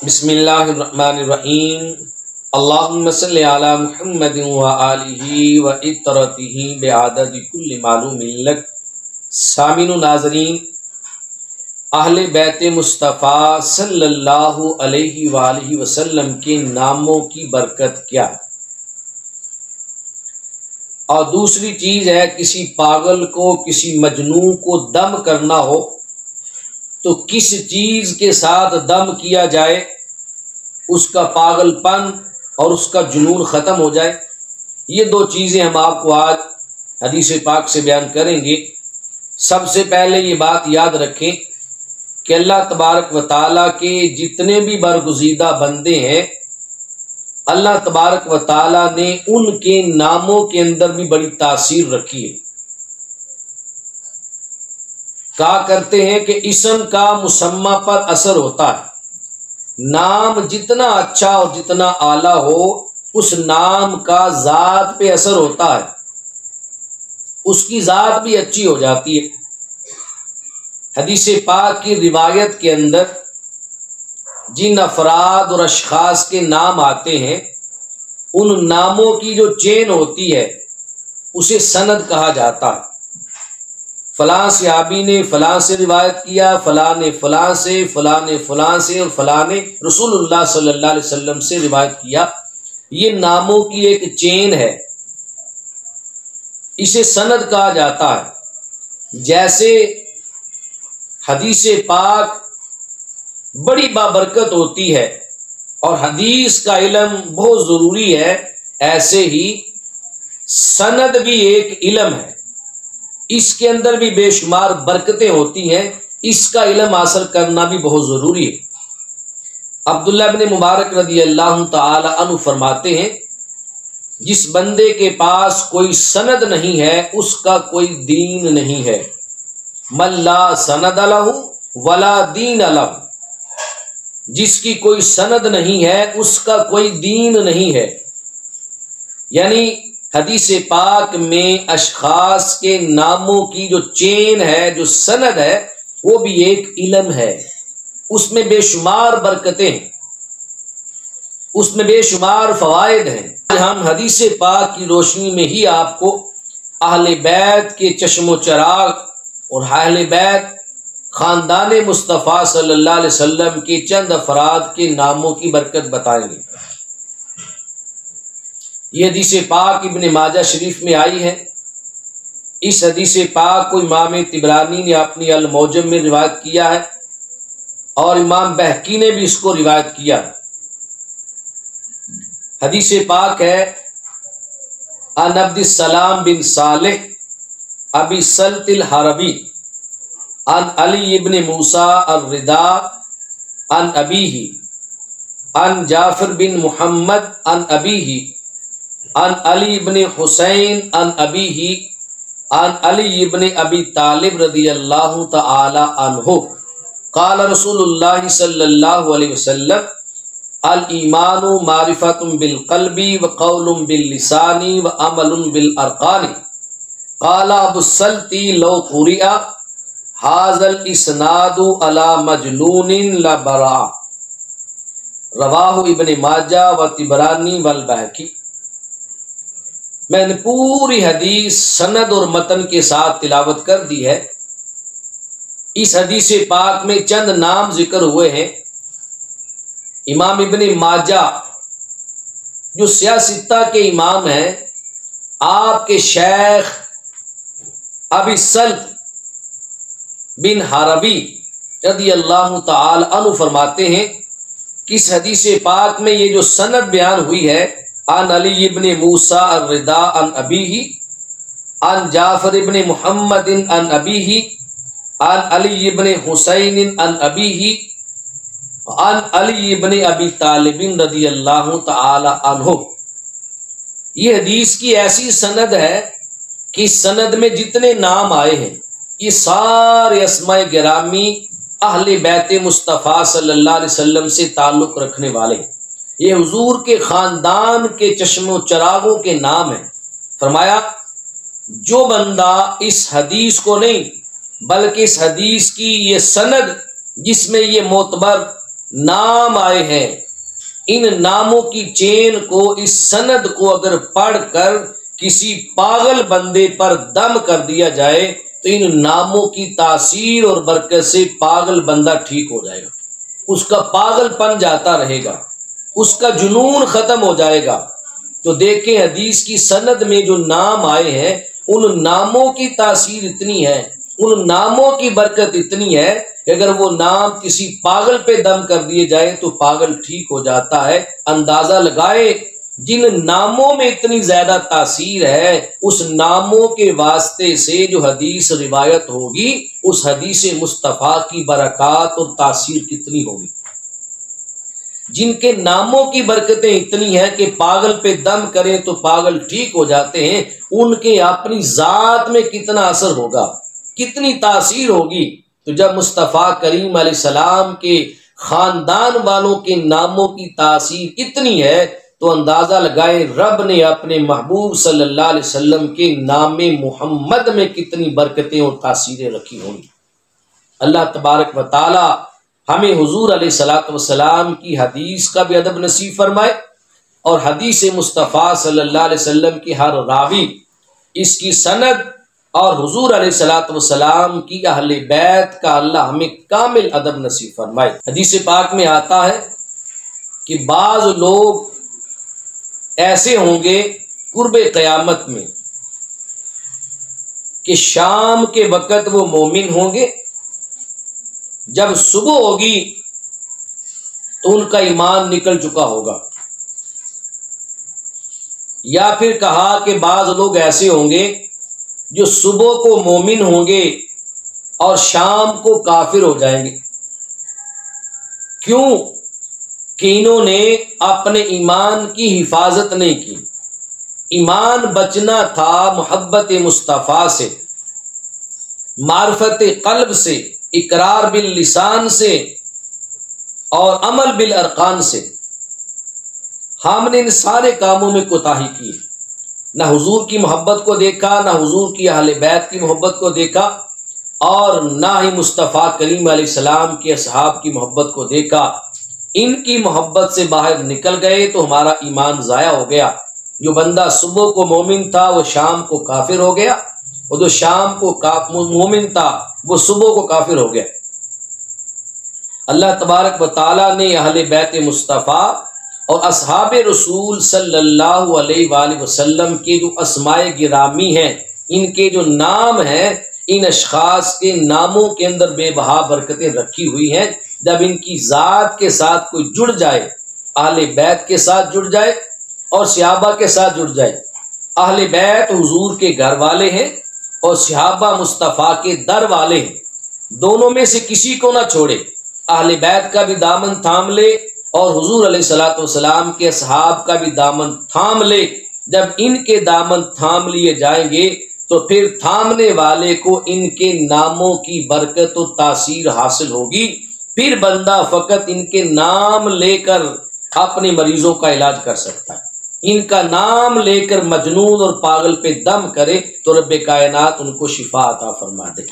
بسم اللہ الرحمن الرحیم اللہم صلی علی محمد و آلہ و اطرتہ بعدد کل معلوم لک۔ سامعین و ناظرین، اہل بیت مصطفیٰ صلی اللہ علیہ وآلہ وسلم کے ناموں کی برکت کیا، اور دوسری چیز ہے کسی پاگل کو، کسی مجنون کو دم کرنا ہو تو کس چیز کے ساتھ دم کیا جائے اس کا پاگل پن اور اس کا جنون ختم ہو جائے۔ یہ دو چیزیں ہم آپ کو آج حدیث پاک سے بیان کریں گے۔ سب سے پہلے یہ بات یاد رکھیں کہ اللہ تبارک و تعالیٰ کے جتنے بھی برگزیدہ بندے ہیں، اللہ تبارک و تعالیٰ نے ان کے ناموں کے اندر بھی بڑی تاثیر رکھی ہے۔ کہا کرتے ہیں کہ اسم کا مسمى پر اثر ہوتا ہے۔ نام جتنا اچھا اور جتنا اعلیٰ ہو، اس نام کا ذات پہ اثر ہوتا ہے، اس کی ذات بھی اچھی ہو جاتی ہے۔ حدیث پاک کی روایت کے اندر جن افراد اور اشخاص کے نام آتے ہیں، ان ناموں کی جو چین ہوتی ہے اسے سند کہا جاتا ہے۔ فلاں صحابی نے فلاں سے روایت کیا، فلاں نے فلاں سے، فلاں نے فلاں سے، اور فلاں نے رسول اللہ صلی اللہ علیہ وسلم سے روایت کیا۔ یہ ناموں کی ایک چین ہے، اسے سند کہا جاتا ہے۔ جیسے حدیث پاک بڑی بابرکت ہوتی ہے اور حدیث کا علم بہت ضروری ہے، ایسے ہی سند بھی ایک علم ہے، اس کے اندر بھی بے شمار برکتیں ہوتی ہیں، اس کا علم حاصل کرنا بھی بہت ضروری ہے۔ عبداللہ بن مبارک رضی اللہ تعالی عنہ فرماتے ہیں، جس بندے کے پاس کوئی سند نہیں ہے اس کا کوئی دین نہیں ہے۔ من لا سند لہ ولا دین لہ، جس کی کوئی سند نہیں ہے اس کا کوئی دین نہیں ہے۔ یعنی حدیث پاک میں اشخاص کے ناموں کی جو چین ہے، جو سند ہے، وہ بھی ایک علم ہے، اس میں بے شمار برکتیں ہیں، اس میں بے شمار فوائد ہیں۔ ہم حدیث پاک کی روشنی میں ہی آپ کو اہل بیت کے چشم و چراغ اور اہل بیت خاندان مصطفیٰ صلی اللہ علیہ وسلم کے چند افراد کے ناموں کی برکت بتائیں گے۔ یہ حدیث پاک ابن ماجہ شریف میں آئی ہے۔ اس حدیث پاک کو امام طبرانی نے اپنی المعجم میں روایت کیا ہے، اور امام بہقی نے بھی اس کو روایت کیا۔ حدیث پاک ہے، عن عبد السلام بن صالح ابی سلط الحربی عن علی ابن موسیٰ الرضا عن ابیہ عن جعفر بن محمد عن ابیہ عن علی ابن حسین عن ابیہ عن علی ابن ابی طالب رضی اللہ تعالی عنہ قال رسول اللہ صلی اللہ علیہ وسلم الایمان معرفۃ بالقلب وقول باللسان وعمل بالارکان قال ابو السلط لو قرئ ھذا الاسناد علی مجنون لبرأ، رواہ ابن ماجہ و طبرانی والبہقی۔ میں نے پوری حدیث سند اور متن کے ساتھ تلاوت کر دی ہے۔ اس حدیث پاک میں چند نام ذکر ہوئے ہیں۔ امام ابن ماجہ جو سیاستہ کے امام ہیں، آپ کے شیخ ابی سلط بن حربی رضی اللہ تعالی عنہ فرماتے ہیں کہ اس حدیث پاک میں یہ جو سند بیان ہوئی ہے، عن علی ابن موسیٰ الرضا عن ابیہ عن جعفر ابن محمد عن ابیہ عن علی ابن حسین عن ابیہ عن علی ابن ابی طالب رضی اللہ تعالی عنہ۔ یہ حدیث کی ایسی سند ہے کہ اس سند میں جتنے نام آئے ہیں یہ سارے اسماء گرامی اہل بیت مصطفیٰ صلی اللہ علیہ وسلم سے تعلق رکھنے والے ہیں۔ یہ حضور کے خاندان کے چشم و چراغوں کے نام ہیں۔ فرمایا جو بندہ اس حدیث کو نہیں بلکہ اس حدیث کی یہ سند جس میں یہ معتبر نام آئے ہیں، ان ناموں کی چین کو، اس سند کو اگر پڑھ کر کسی پاگل بندے پر دم کر دیا جائے تو ان ناموں کی تاثیر اور برکت سے پاگل بندہ ٹھیک ہو جائے گا، اس کا پاگل پن جاتا رہے گا، اس کا جنون ختم ہو جائے گا۔ تو دیکھیں حدیث کی سند میں جو نام آئے ہیں ان ناموں کی تاثیر اتنی ہے، ان ناموں کی برکت اتنی ہے کہ اگر وہ نام کسی پاگل پہ دم کر دیے جائے تو پاگل ٹھیک ہو جاتا ہے۔ اندازہ لگائے جن ناموں میں اتنی زیادہ تاثیر ہے، اس ناموں کے واسطے سے جو حدیث روایت ہوگی اس حدیث مصطفیٰ کی برکات اور تاثیر کتنی ہوگی۔ جن کے ناموں کی برکتیں اتنی ہیں کہ پاگل پہ دم کریں تو پاگل ٹھیک ہو جاتے ہیں، ان کے اپنی ذات میں کتنا اثر ہوگا، کتنی تاثیر ہوگی۔ تو جب مصطفیٰ کریم علیہ السلام کے خاندان والوں کے ناموں کی تاثیر اتنی ہے تو اندازہ لگائیں رب نے اپنے محبوب صلی اللہ علیہ وسلم کے نام محمد میں کتنی برکتیں اور تاثیریں رکھی ہوں گی۔ اللہ تبارک و تعالی ہمیں حضور علیہ الصلوۃ والسلام کی حدیث کا بھی ادب نصیب فرمائے، اور حدیث مصطفیٰ صلی اللہ علیہ وسلم کی ہر راوی، اس کی سند اور حضور علیہ الصلوۃ والسلام کی اہل بیت کا اللہ ہمیں کامل ادب نصیب فرمائے۔ حدیث پاک میں آتا ہے کہ بعض لوگ ایسے ہوں گے قرب قیامت میں کہ شام کے وقت وہ مومن ہوں گے، جب صبح ہوگی تو ان کا ایمان نکل چکا ہوگا۔ یا پھر کہا کہ بعض لوگ ایسے ہوں گے جو صبح کو مومن ہوں گے اور شام کو کافر ہو جائیں گے۔ کیوں؟ کہ انہوں نے اپنے ایمان کی حفاظت نہیں کی۔ ایمان بچنا تھا محبت مصطفیٰ سے، معرفت قلب سے، اقرار باللسان سے اور عمل بالارکان سے۔ ہم نے ان سارے کاموں میں کوتاہی کی، نہ حضور کی محبت کو دیکھا، نہ حضور کی اہل بیت کی محبت کو دیکھا، اور نہ ہی مصطفیٰ کریم علیہ السلام کے اصحاب کی محبت کو دیکھا۔ ان کی محبت سے باہر نکل گئے تو ہمارا ایمان ضائع ہو گیا۔ جو بندہ صبح کو مومن تھا وہ شام کو کافر ہو گیا، اور جو شام کو مومن تھا وہ صبح کو کافر ہو گیا۔ اللہ تبارک و تعالیٰ نے اہل بیت مصطفیٰ اور اصحاب رسول صلی اللہ علیہ وآلہ وسلم کے جو اسماء گرامی ہیں، ان کے جو نام ہیں، ان اشخاص کے ناموں کے اندر بے بہا برکتیں رکھی ہوئی ہیں۔ جب ان کی ذات کے ساتھ کوئی جڑ جائے، اہل بیت کے ساتھ جڑ جائے اور صحابہ کے ساتھ جڑ جائے۔ اہل بیت حضور کے گھر والے ہیں اور صحابہ مصطفیٰ کے در والے ہیں، دونوں میں سے کسی کو نہ چھوڑے، اہل بیت کا بھی دامن تھام لے اور حضور علیہ الصلوۃ والسلام کے اصحاب کا بھی دامن تھام لے۔ جب ان کے دامن تھام لیے جائیں گے تو پھر تھامنے والے کو ان کے ناموں کی برکت و تاثیر حاصل ہوگی۔ پھر بندہ فقط ان کے نام لے کر اپنے مریضوں کا علاج کر سکتا ہے۔ ان کا نام لے کر مجنون اور پاگل پہ دم کرے تو رب کائنات ان کو شفا عطا فرما دے۔